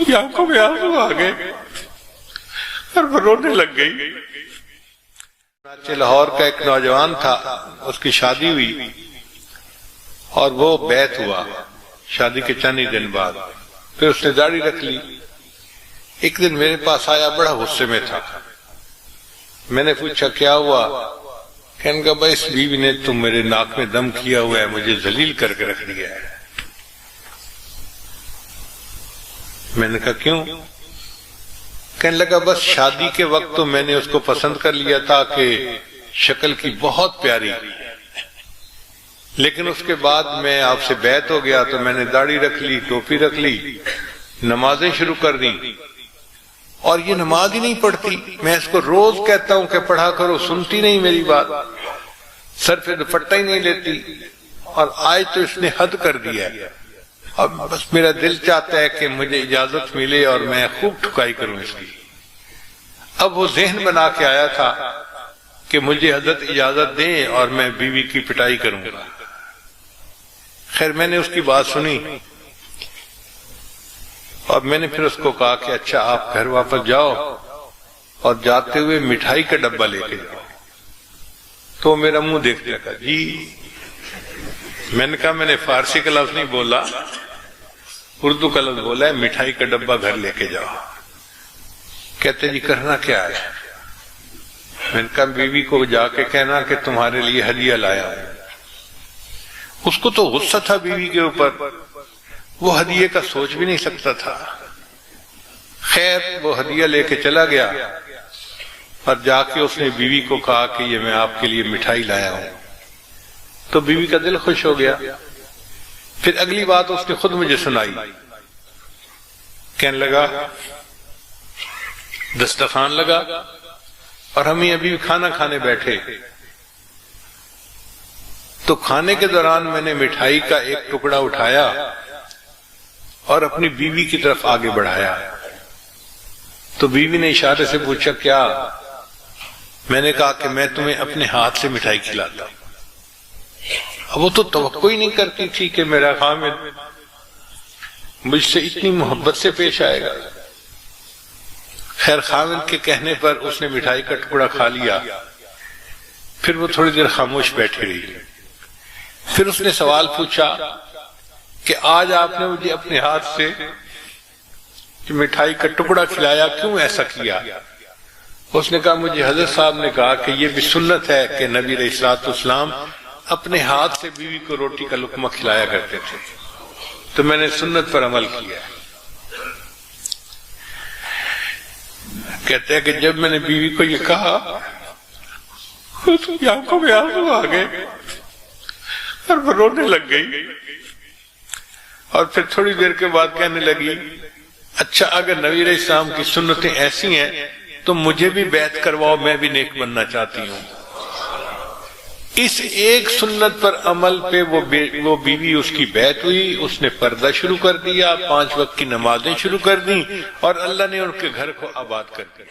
کی آنکھوں میں آنسو آ گئے اور وہ رونے لگ گئی۔ لاہور کا ایک نوجوان تھا، اس کی شادی ہوئی اور وہ بیعت ہوا شادی کے چند ہی دن بعد، پھر اس نے داڑھی رکھ لی۔ ایک دن میرے پاس آیا، بڑا غصے میں تھا۔ میں نے پوچھا کیا ہوا؟ کہنے کا بھائی اس بیوی نے تم میرے ناک میں دم کیا ہوا ہے، مجھے ذلیل کر کے رکھ دیا ہے۔ میں نے کہا کیوں؟ کہنے لگا بس شادی کے وقت تو میں نے اس کو پسند کر لیا تھا کہ شکل کی بہت پیاری، لیکن اس کے بعد میں آپ سے بیعت ہو گیا تو میں نے داڑھی رکھ لی، ٹوپی رکھ لی، نمازیں شروع کر دی، اور یہ نماز ہی نہیں پڑھتی۔ میں اس کو روز کہتا ہوں کہ پڑھا کرو، سنتی نہیں میری بات، سر پہ دوپٹہ ہی نہیں لیتی، اور آج تو اس نے حد کر دیا ہے۔ اب بس میرا دل چاہتا ہے کہ مجھے اجازت ملے اور میں خوب ٹھکائی کروں اس کی۔ اب وہ ذہن بنا کے آیا تھا کہ مجھے حضرت اجازت دیں اور میں بیوی کی پٹائی کروں گا۔ خیر میں نے اس کی بات سنی اور میں نے پھر اس کو کہا کہ اچھا آپ گھر واپس جاؤ اور جاتے ہوئے مٹھائی کا ڈبہ لے کے جاؤ۔ تو میرا منہ دیکھنے لگا، جی میں نے کہا میں نے فارسی کا لفظ نہیں بولا، اردو کا لفظ بولا ہے، مٹھائی کا ڈبہ گھر لے کے جاؤ۔ کہتے جی کرنا کیا ہے؟ میں نے کہا بیوی کو جا کے کہنا کہ تمہارے لیے ہدیہ لایا ہوں۔ اس کو تو غصہ تھا بیوی کے اوپر، وہ ہدیے کا سوچ بھی نہیں سکتا تھا۔ خیر وہ ہدیہ لے کے چلا گیا اور جا کے اس نے بیوی کو کہا کہ یہ میں آپ کے لیے مٹھائی لایا ہوں۔ تو بیوی کا دل خوش ہو گیا۔ پھر اگلی بات اس نے خود مجھے سنائی، کہنے لگا دسترخوان لگا اور ہم ہی ابھی کھانا کھانے بیٹھے، تو کھانے کے دوران میں نے مٹھائی کا ایک ٹکڑا اٹھایا اور اپنی بیوی کی طرف آگے بڑھایا۔ تو بیوی نے اشارے سے پوچھا کیا؟ میں نے کہا کہ میں تمہیں اپنے ہاتھ سے مٹھائی کھلاتا ہوں۔ اب وہ تو توقع ہی نہیں کرتی تھی کہ میرا خامد مجھ سے اتنی محبت سے پیش آئے گا۔ خیر خامد کے کہنے پر اس نے مٹھائی کا ٹکڑا کھا لیا۔ پھر وہ تھوڑی دیر خاموش بیٹھی رہی۔ پھر اس نے سوال پوچھا کہ آج آپ نے مجھے اپنے ہاتھ سے مٹھائی کا ٹکڑا کھلایا، کیوں ایسا کیا؟ اس نے کہا مجھے حضرت صاحب نے کہا کہ یہ بھی سنت ہے کہ نبی علیہ الصلوۃ والسلام اپنے ہاتھ سے بیوی کو روٹی کا لقمہ کھلایا کرتے تھے، تو میں نے سنت پر عمل کیا۔ کہتے ہیں کہ جب میں نے بیوی کو یہ کہا اس کی آنکھوں میں آنسو آ گئے اور وہ رونے لگ گئی، اور پھر تھوڑی دیر کے بعد کہنے لگی اچھا اگر نبی علیہ السلام کی سنتیں ایسی ہیں تو مجھے بھی بیعت کرواؤ، میں بھی نیک بننا چاہتی ہوں۔ اس ایک سنت پر عمل پہ وہ بیوی اس کی بیعت ہوئی، اس نے پردہ شروع کر دیا، 5 وقت کی نمازیں شروع کر دیں، اور اللہ نے ان کے گھر کو آباد کر دیا۔